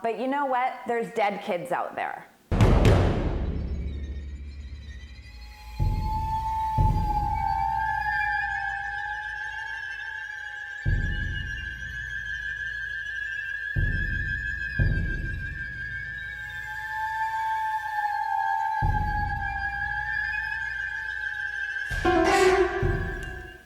But you know what? There's dead kids out there.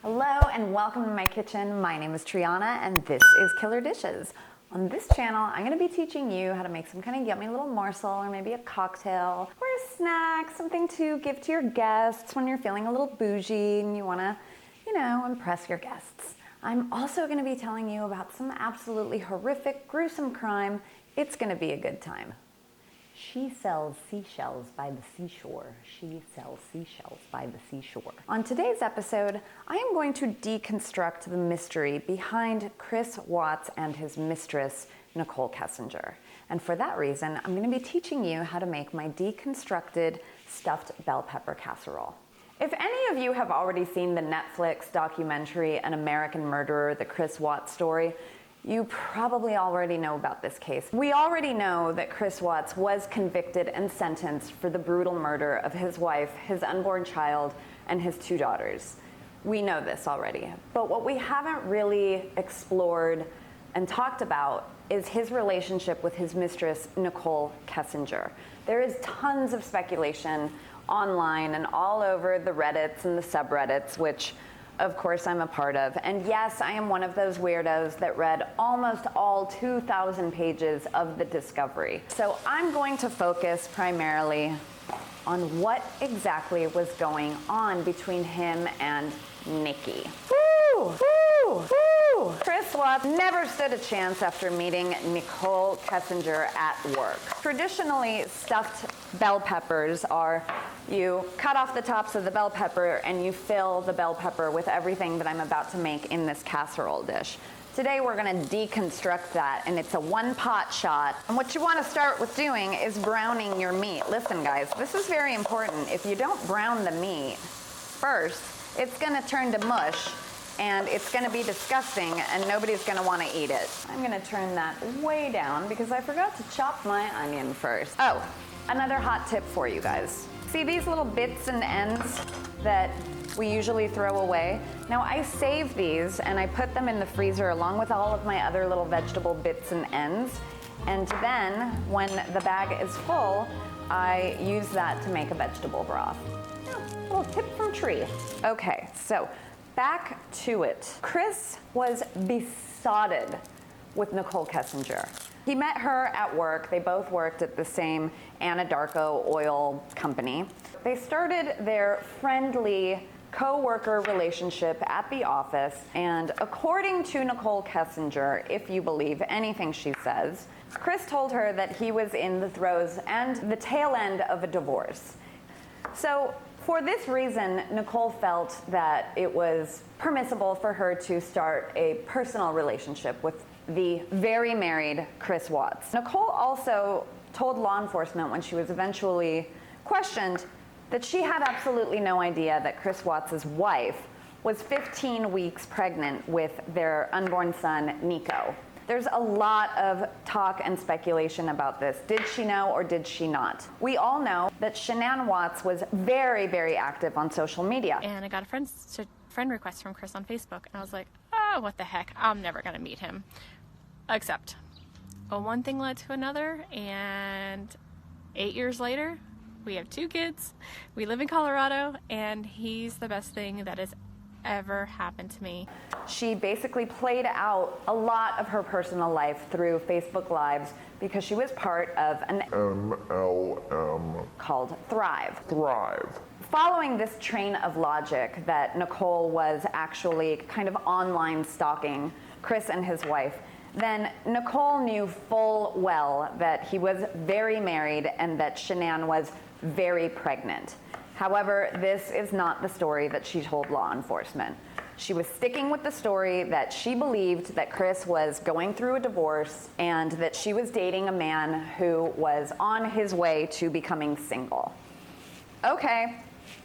Hello and welcome to my kitchen. My name is Triana and this is Killer Dishes. On this channel, I'm going to be teaching you how to make some kind of yummy little morsel or maybe a cocktail or a snack, something to give to your guests when you're feeling a little bougie and you want to, impress your guests. I'm also going to be telling you about some absolutely horrific, gruesome crime. It's going to be a good time. She sells seashells by the seashore. She sells seashells by the seashore. On today's episode, I am going to deconstruct the mystery behind Chris Watts and his mistress, Nicole Kessinger. And for that reason, I'm going to be teaching you how to make my deconstructed stuffed bell pepper casserole. If any of you have already seen the Netflix documentary, An American Murderer, the Chris Watts story, you probably already know about this case. We already know that Chris Watts was convicted and sentenced for the brutal murder of his wife, his unborn child, and his 2 daughters. We know this already. But what we haven't really explored and talked about is his relationship with his mistress, Nicole Kessinger. There is tons of speculation online and all over the Reddits and the subreddits, which of course I'm a part of. And yes, I am one of those weirdos that read almost all 2,000 pages of the discovery. So I'm going to focus primarily on what exactly was going on between him and Nikki. Woo! Woo! Woo! Chris Watts never stood a chance after meeting Nicole Kessinger at work. Traditionally, stuffed bell peppers are you cut off the tops of the bell pepper and you fill the bell pepper with everything that I'm about to make in this casserole dish. Today we're going to deconstruct that, and it's a one-pot shot. And what you want to start with doing is browning your meat. Listen guys, this is very important. If you don't brown the meat first, it's going to turn to mush and it's going to be disgusting and nobody's going to want to eat it. I'm going to turn that way down because I forgot to chop my onion first. Oh, another hot tip for you guys. See these little bits and ends that we usually throw away? Now I save these and I put them in the freezer along with all of my other little vegetable bits and ends. And then when the bag is full, I use that to make a vegetable broth. Yeah, little tip from Tree. Okay, so back to it. Chris was besotted with Nicole Kessinger. He met her at work. They both worked at the same Anadarko oil company. They started their friendly co-worker relationship at the office, and according to Nicole Kessinger, if you believe anything she says, Chris told her that he was in the throes and the tail end of a divorce. So for this reason, Nicole felt that it was permissible for her to start a personal relationship with the very married Chris Watts. Nicole also told law enforcement when she was eventually questioned that she had absolutely no idea that Chris Watts' wife was 15 weeks pregnant with their unborn son, Nico. There's a lot of talk and speculation about this. Did she know or did she not? We all know that Shannan Watts was very, very active on social media. And I got a friend request from Chris on Facebook, and I was like, oh, what the heck? I'm never gonna meet him. Except, one thing led to another, and 8 years later, we have 2 kids, we live in Colorado, and he's the best thing that has ever happened to me. She basically played out a lot of her personal life through Facebook Lives because she was part of an MLM called Thrive. Following this train of logic that Nicole was actually kind of online stalking Chris and his wife, then Nicole knew full well that he was very married and that Shannan was very pregnant. However, this is not the story that she told law enforcement. She was sticking with the story that she believed that Chris was going through a divorce and that she was dating a man who was on his way to becoming single. Okay,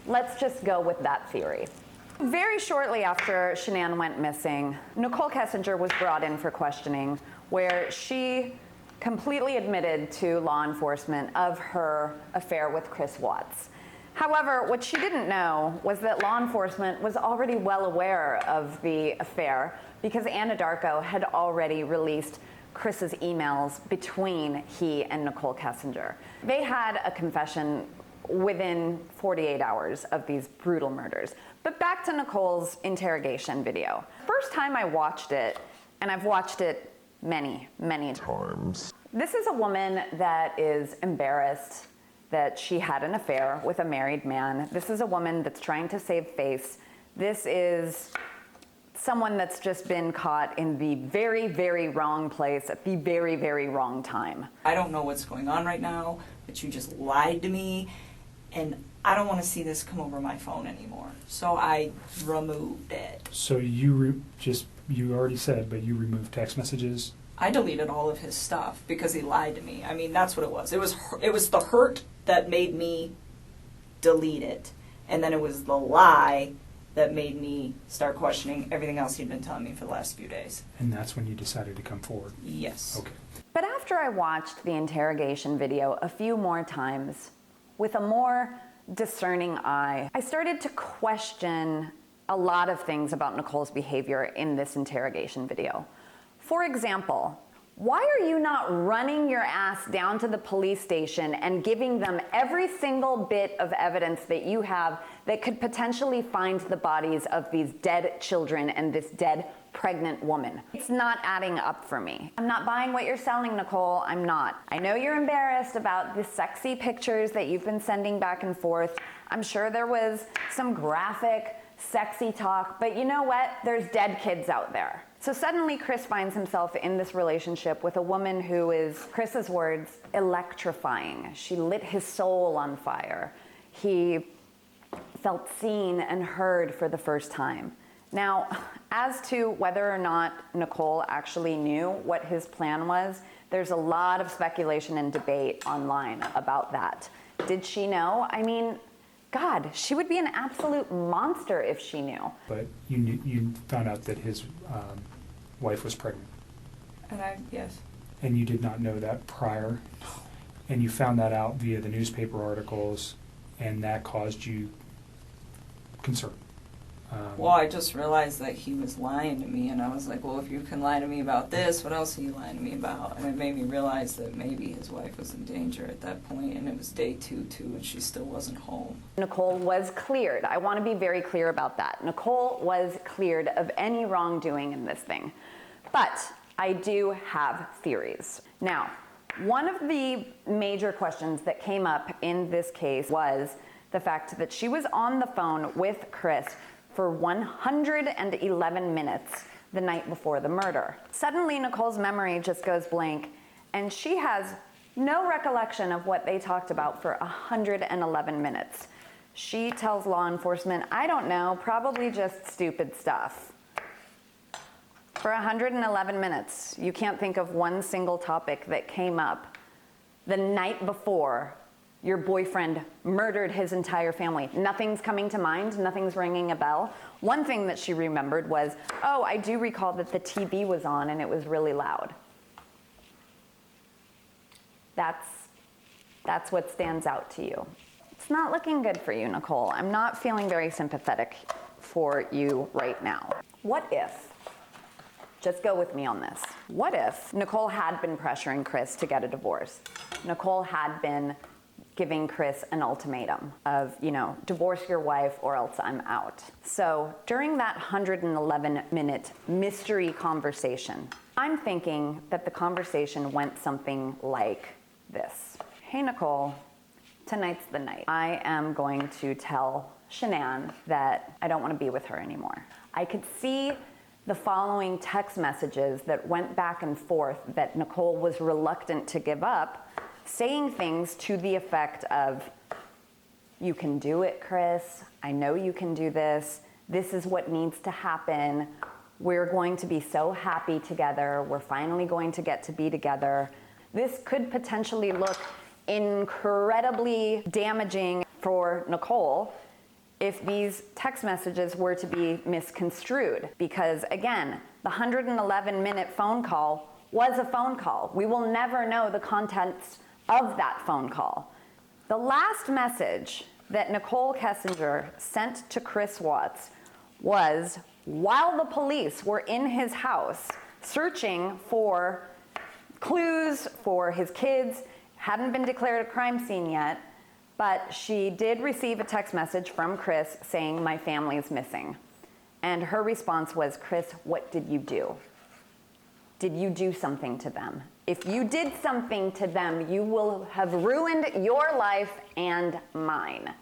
let's just go with that theory. Very shortly after Shannan went missing, Nicole Kessinger was brought in for questioning, where she completely admitted to law enforcement of her affair with Chris Watts. However, what she didn't know was that law enforcement was already well aware of the affair because Anna Darko had already released Chris's emails between he and Nicole Kessinger. They had a confession within 48 hours of these brutal murders. But back to Nicole's interrogation video. First time I watched it, and I've watched it many, many times. This is a woman that is embarrassed that she had an affair with a married man. This is a woman that's trying to save face. This is someone that's just been caught in the very, very wrong place at the very, very wrong time. I don't know what's going on right now, but you just lied to me, and I don't want to see this come over my phone anymore. So I removed it. So you already said, but you removed text messages? I deleted all of his stuff because he lied to me. I mean, that's what it was. It was the hurt that made me delete it, and then it was the lie that made me start questioning everything else he'd been telling me for the last few days. And that's when you decided to come forward? Yes. Okay. But after I watched the interrogation video a few more times, with a more discerning eye, I started to question a lot of things about Nicole's behavior in this interrogation video. For example, why are you not running your ass down to the police station and giving them every single bit of evidence that you have that could potentially find the bodies of these dead children and this dead pregnant woman? It's not adding up for me. I'm not buying what you're selling, Nicole. I'm not. I know you're embarrassed about the sexy pictures that you've been sending back and forth. I'm sure there was some graphic, sexy talk, but you know what? There's dead kids out there. So suddenly Chris finds himself in this relationship with a woman who is, Chris's words, electrifying. She lit his soul on fire. He felt seen and heard for the first time. Now, as to whether or not Nicole actually knew what his plan was, there's a lot of speculation and debate online about that. Did she know? I mean, God, she would be an absolute monster if she knew. But you found out that his wife was pregnant. Yes. And you did not know that prior. And you found that out via the newspaper articles, and that caused you concern. Well, I just realized that he was lying to me, and I was like, well, if you can lie to me about this, what else are you lying to me about? And it made me realize that maybe his wife was in danger at that point, and it was day two, and she still wasn't home. Nicole was cleared. I want to be very clear about that. Nicole was cleared of any wrongdoing in this thing. But I do have theories. Now, one of the major questions that came up in this case was the fact that she was on the phone with Chris for 111 minutes the night before the murder. Suddenly, Nicole's memory just goes blank, and she has no recollection of what they talked about for 111 minutes. She tells law enforcement, I don't know, probably just stupid stuff. For 111 minutes, you can't think of one single topic that came up the night before your boyfriend murdered his entire family. Nothing's coming to mind, nothing's ringing a bell. One thing that she remembered was, oh, I do recall that the TV was on and it was really loud. That's what stands out to you. It's not looking good for you, Nicole. I'm not feeling very sympathetic for you right now. What if, just go with me on this, what if Nicole had been pressuring Chris to get a divorce? Nicole had been giving Chris an ultimatum of, divorce your wife or else I'm out. So during that 111-minute mystery conversation, I'm thinking that the conversation went something like this. Hey, Nicole, tonight's the night. I am going to tell Shannan that I don't want to be with her anymore. I could see the following text messages that went back and forth that Nicole was reluctant to give up, saying things to the effect of, you can do it, Chris. I know you can do this. This is what needs to happen. We're going to be so happy together. We're finally going to get to be together. This could potentially look incredibly damaging for Nicole if these text messages were to be misconstrued. Because again, the 111-minute phone call was a phone call. We will never know the contents of that phone call. The last message that Nicole Kessinger sent to Chris Watts was while the police were in his house searching for clues for his kids. Hadn't been declared a crime scene yet, but she did receive a text message from Chris saying, "My family is missing." And her response was, "Chris, what did you do? Did you do something to them? If you did something to them, you will have ruined your life and mine."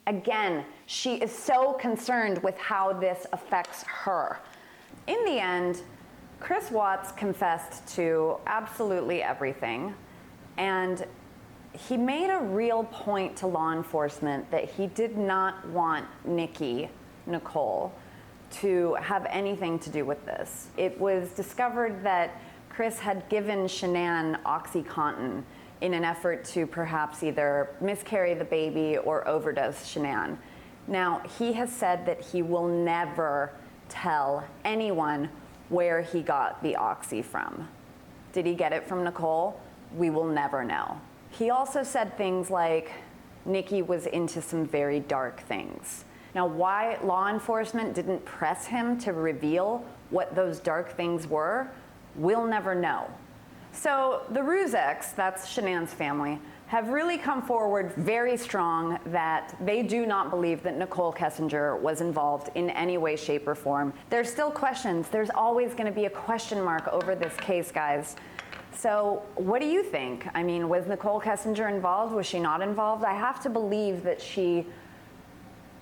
Again, she is so concerned with how this affects her. In the end, Chris Watts confessed to absolutely everything, and he made a real point to law enforcement that he did not want Nicole, to have anything to do with this. It was discovered that Chris had given Shannan OxyContin in an effort to perhaps either miscarry the baby or overdose Shannan. Now, he has said that he will never tell anyone where he got the oxy from. Did he get it from Nicole? We will never know. He also said things like Nikki was into some very dark things. Now, why law enforcement didn't press him to reveal what those dark things were, we'll never know. So the Ruzeks, that's Shannan's family, have really come forward very strong that they do not believe that Nicole Kessinger was involved in any way, shape, or form. There's still questions. There's always going to be a question mark over this case, guys. So what do you think? I mean, was Nicole Kessinger involved? Was she not involved? I have to believe that she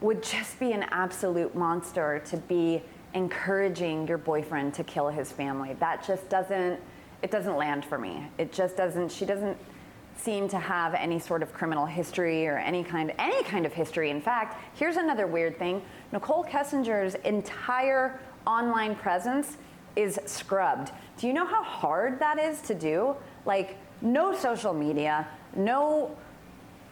would just be an absolute monster to be encouraging your boyfriend to kill his family. That just doesn't land for me. It just doesn't. She doesn't seem to have any sort of criminal history or any kind of history. In fact, here's another weird thing. Nicole Kessinger's entire online presence is scrubbed. Do you know how hard that is to do? Like, no social media, no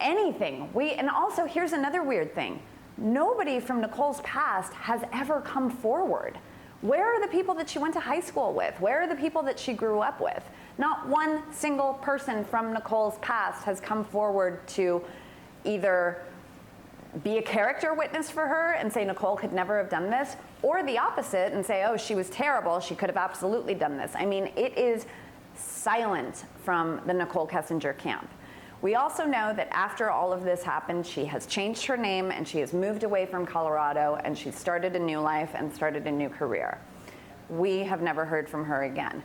anything. And also, here's another weird thing. Nobody from Nicole's past has ever come forward. Where are the people that she went to high school with? Where are the people that she grew up with? Not one single person from Nicole's past has come forward to either be a character witness for her and say Nicole could never have done this, or the opposite and say, oh, she was terrible, she could have absolutely done this. I mean, it is silent from the Nicole Kessinger camp. We also know that after all of this happened, she has changed her name and she has moved away from Colorado and she's started a new life and started a new career. We have never heard from her again.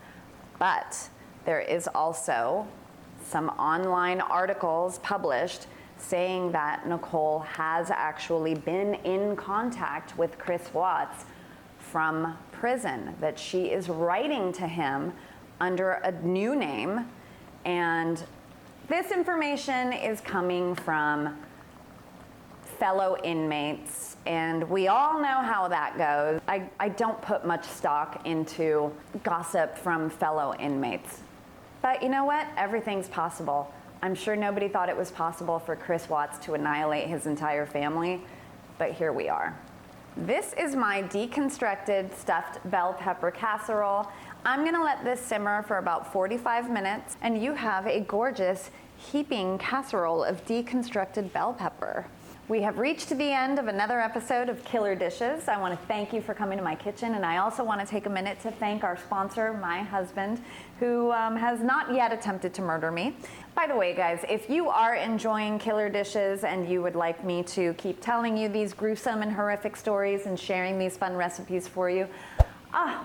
But there is also some online articles published saying that Nicole has actually been in contact with Chris Watts from prison, that she is writing to him under a new name, and this information is coming from fellow inmates, and we all know how that goes. I don't put much stock into gossip from fellow inmates. But you know what? Everything's possible. I'm sure nobody thought it was possible for Chris Watts to annihilate his entire family, but here we are. This is my deconstructed stuffed bell pepper casserole. I'm gonna let this simmer for about 45 minutes, and you have a gorgeous heaping casserole of deconstructed bell pepper. We have reached the end of another episode of Killer Dishes. I want to thank you for coming to my kitchen, and I also want to take a minute to thank our sponsor, my husband, who has not yet attempted to murder me. By the way, guys, if you are enjoying Killer Dishes and you would like me to keep telling you these gruesome and horrific stories and sharing these fun recipes for you,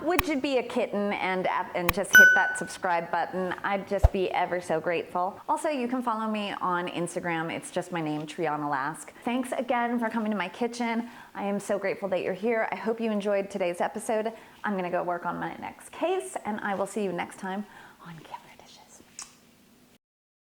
would you be a kitten and just hit that subscribe button? I'd just be ever so grateful. Also, you can follow me on Instagram. It's just my name, Triana Lask. Thanks again for coming to my kitchen. I am so grateful that you're here. I hope you enjoyed today's episode. I'm gonna go work on my next case, and I will see you next time on Killer.